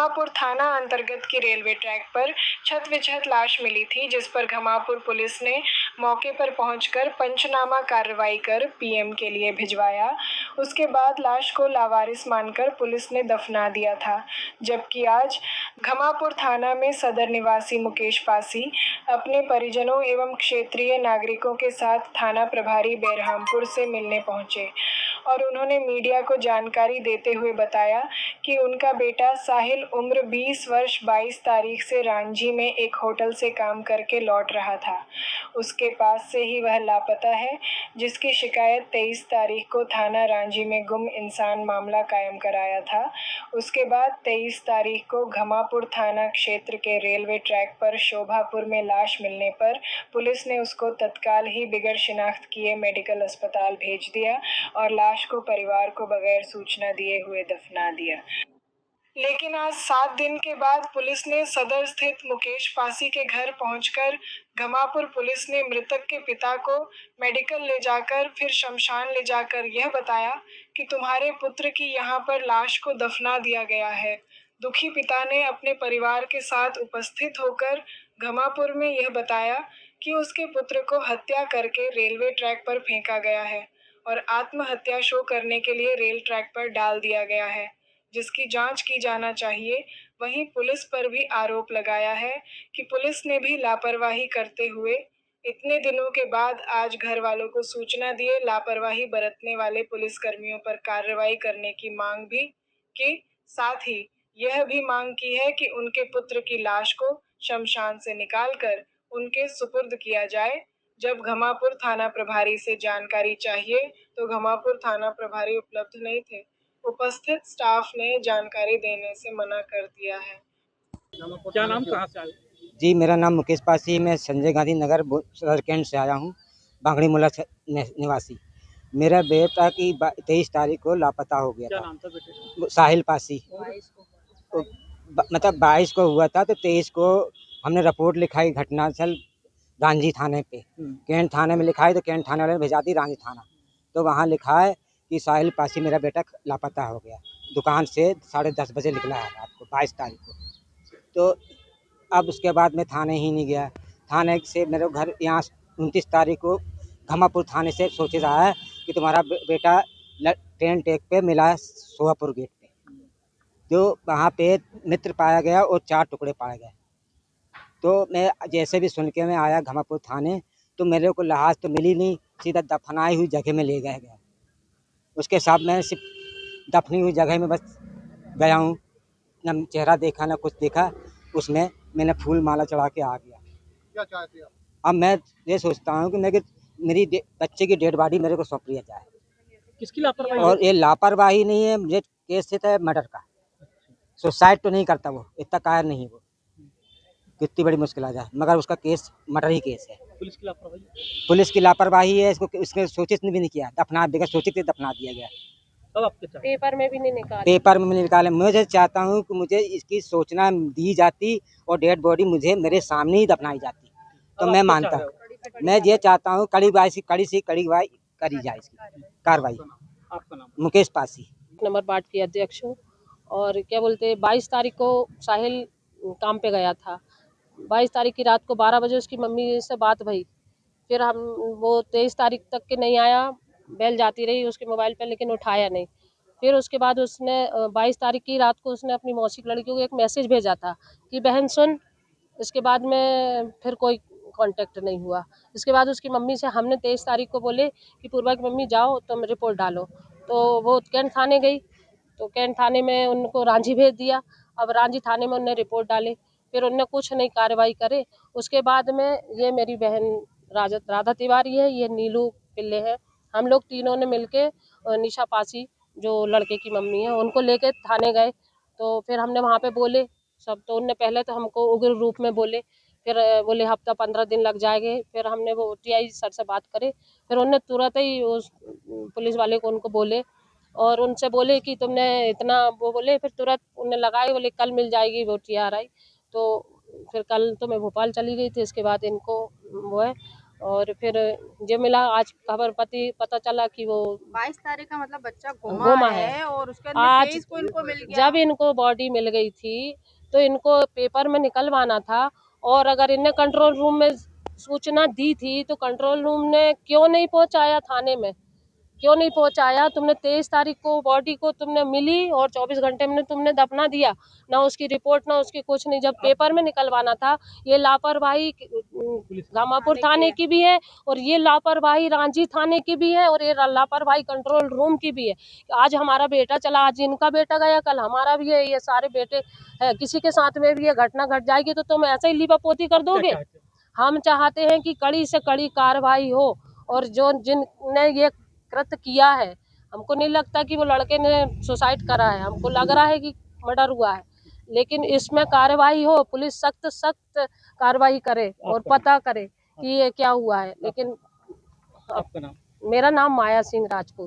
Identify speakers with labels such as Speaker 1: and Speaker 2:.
Speaker 1: घमापुर थाना अंतर्गत की रेलवे ट्रैक पर छत-विछत लाश मिली थी, जिस पर घमापुर पुलिस ने मौके पर पहुंचकर पंचनामा कार्रवाई कर पीएम के लिए भिजवाया। उसके बाद लाश को लावारिस मानकर पुलिस ने दफना दिया था, जबकि आज घमापुर थाना में सदर निवासी मुकेश पासी अपने परिजनों एवं क्षेत्रीय नागरिकों के साथ थाना प्रभारी बेरहामपुर से मिलने पहुंचे और उन्होंने मीडिया को जानकारी देते हुए बताया कि उनका बेटा साहिल उम्र 20 वर्ष 22 तारीख से रांझी में एक होटल से काम करके लौट रहा था। उसके पास से ही वह लापता है, जिसकी शिकायत 23 तारीख को थाना रांझी में गुम इंसान मामला कायम कराया था। उसके बाद 23 तारीख को घमापुर थाना क्षेत्र के रेलवे ट्रैक पर शोभापुर में लाश मिलने पर पुलिस ने उसको तत्काल ही बिगड़ शिनाख्त किए मेडिकल अस्पताल भेज दिया और लाश को परिवार को बगैर सूचना दिए हुए दफना दिया। लेकिन आज 7 दिन के बाद पुलिस ने सदर स्थित मुकेश पासी के घर पहुंचकर घमापुर पुलिस ने मृतक के पिता को मेडिकल ले जाकर फिर शमशान ले जाकर यह बताया कि तुम्हारे पुत्र की यहां पर लाश को दफना दिया गया है। दुखी पिता ने अपने परिवार के साथ उपस्थित होकर घमापुर में यह बताया कि उसके पुत्र को हत्या करके रेलवे ट्रैक पर फेंका गया है और आत्महत्या शो करने के लिए रेल ट्रैक पर डाल दिया गया है, जिसकी जांच की जाना चाहिए। वहीं पुलिस पर भी आरोप लगाया है कि पुलिस ने भी लापरवाही करते हुए इतने दिनों के बाद आज घर वालों को सूचना दिए लापरवाही बरतने वाले पुलिसकर्मियों पर कार्रवाई करने की मांग भी की। साथ ही यह भी मांग की है कि उनके पुत्र की लाश को शमशान से निकालकर उनके सुपुर्द किया जाए। जब घमापुर थाना प्रभारी से जानकारी चाहिए तो घमापुर थाना प्रभारी उपलब्ध नहीं थे। उपस्थित स्टाफ ने जानकारी देने से मना कर दिया है।
Speaker 2: क्या नाम, कहाँ से आए?
Speaker 3: जी, मेरा नाम मुकेश पासी, मैं संजय गांधी नगर सदर कैंट से आया हूँ, बांगड़ी मुला निवासी। मेरा बेटा की 23 तारीख को लापता हो गया
Speaker 2: क्या
Speaker 3: था।
Speaker 2: नाम था बेटे का?
Speaker 3: साहिल पासी। मतलब 22 को हुआ था तो 23 को हमने रिपोर्ट लिखाई घटनास्थल रांझी थाने पे। कैंट थाने में लिखाई तो कैंट थाने वाले ने भेजा दी रांझी थाना। तो वहाँ लिखा है कि साहिल पासी मेरा बेटा लापता हो गया। दुकान से 10:30 बजे निकला है रात को 22 तारीख को। तो अब उसके बाद मैं थाने ही नहीं गया। थाने से मेरे घर यहाँ 29 तारीख को घमापुर थाने से सोच रहा है कि तुम्हारा बेटा ट्रेन ट्रैक पे मिला है सोहापुर गेट पे। तो वहाँ पे मित्र पाया गया और 4 टुकड़े पाए गए। तो मैं जैसे भी सुन के मैं आया घमापुर थाने, तो मेरे को लाश तो मिली नहीं, सीधा दफनाई हुई जगह में ले गया गया। उसके साथ मैं सिर्फ दफनी हुई जगह में बस गया हूँ, न चेहरा देखा न कुछ देखा। उसमें मैंने फूल माला चढ़ा के आ गया।
Speaker 4: क्या चाहते हैं आप?
Speaker 3: अब मैं ये सोचता हूँ कि मेरी बच्चे की डेड बॉडी मेरे को सौंप दिया जाए।
Speaker 2: किसकी लापरवाही?
Speaker 3: और ये लापरवाही नहीं है, मुझे केस से था मर्डर का। सुसाइड तो नहीं करता वो, इतना कायर नहीं वो, कितनी बड़ी मुश्किल आ जाए, मगर उसका केस मर्डर ही केस है।
Speaker 2: पुलिस की लापरवाही?
Speaker 3: पुलिस की लापरवाही है, इसने सोचित भी नहीं किया, दफना बगैर सोचित ही दफना दिया गया।
Speaker 2: अब आप क्या चाहते हैं?
Speaker 5: पेपर में भी नहीं निकाला।
Speaker 3: पेपर में निकाले। मुझे चाहता हूँ कि मुझे इसकी सूचना दी जाती और डेड बॉडी मुझे मेरे सामने ही दफनाई जाती, तो
Speaker 2: अब
Speaker 3: मैं
Speaker 2: आप क्या
Speaker 3: मानता
Speaker 2: चाह
Speaker 3: हूँ।
Speaker 2: रहे हो?
Speaker 3: मैं ये चाहता हूँ कड़ी से कड़ी करी जाए इसकी कार्रवाई।
Speaker 2: आपका नाम?
Speaker 3: मुकेश पासी,
Speaker 5: नंबर वार्ड की अध्यक्ष हूँ। और क्या बोलते हैं, 22 तारीख को साहिल काम पे गया था। 22 तारीख की रात को 12 बजे उसकी मम्मी से बात भई। फिर वो 23 तारीख तक के नहीं आया, बेल जाती रही उसके मोबाइल पे, लेकिन उठाया नहीं। फिर उसके बाद उसने 22 तारीख की रात को उसने अपनी मौसी की लड़की को एक मैसेज भेजा था कि बहन सुन। इसके बाद में फिर कोई कांटेक्ट नहीं हुआ। इसके बाद उसकी मम्मी से हमने 23 तारीख को बोले कि पूर्वा की मम्मी जाओ तुम रिपोर्ट डालो, तो वो कैंट थाने गई। तो कैंट थाने में उनको रांझी भेज दिया। अब रांझी थाने में उन्होंने रिपोर्ट डाले, फिर उनने कुछ नहीं कार्रवाई करे। उसके बाद में ये मेरी बहन राधा तिवारी है, ये नीलू पिल्ले है, हम लोग तीनों ने मिलके निशा पासी जो लड़के की मम्मी है उनको लेके थाने गए। तो फिर हमने वहाँ पे बोले सब, तो उनने पहले तो हमको उग्र रूप में बोले, फिर बोले हफ्ता 15 दिन लग जाएंगे। फिर हमने वो टीआई सर से बात करे, फिर उनने तुरंत ही उस पुलिस वाले को उनको बोले और उनसे बोले कि तुमने इतना वो बोले, फिर तुरंत उन्हें लगाए, बोले कल मिल जाएगी वो TRI। तो फिर कल तो मैं भोपाल चली गई थी। इसके बाद इनको वो है और फिर जो मिला आज खबर पता चला कि वो
Speaker 4: 22 तारीख का मतलब बच्चा
Speaker 5: गुमा
Speaker 4: गुमा
Speaker 5: है।
Speaker 4: है और उसके बाद
Speaker 5: आज
Speaker 4: 23 को इनको मिल गया।
Speaker 5: जब इनको बॉडी मिल गई थी तो इनको पेपर में निकलवाना था, और अगर इनने कंट्रोल रूम में सूचना दी थी तो कंट्रोल रूम ने क्यों नहीं पहुंचाया थाने में, क्यों नहीं पहुंचाया? तुमने 23 तारीख को बॉडी को तुमने मिली और 24 घंटे में तुमने दफना दिया, ना उसकी रिपोर्ट ना उसकी कुछ नहीं। जब पेपर में निकलवाना था, ये लापरवाही घामापुर थाने की भी है और ये लापरवाही रांझी थाने की भी है और ये लापरवाही कंट्रोल रूम की भी है। आज हमारा बेटा चला, आज इनका बेटा गया, कल हमारा भी है, ये सारे बेटे है। किसी के साथ में भी ये घटना घट जाएगी तो तुम ऐसे ही लीपापोती कर दोगे। हम चाहते हैं कि कड़ी से कड़ी कार्रवाई हो और जो जिनने ये कृत्य किया है, हमको नहीं लगता कि वो लड़के ने सुसाइड करा है, हमको लग रहा है कि मर्डर हुआ है, लेकिन इसमें कार्रवाई हो, पुलिस सख्त कार्रवाई करे और पता करे कि ये क्या हुआ है। लेकिन
Speaker 2: आपका नाम?
Speaker 5: मेरा नाम माया सिंह राजपूत।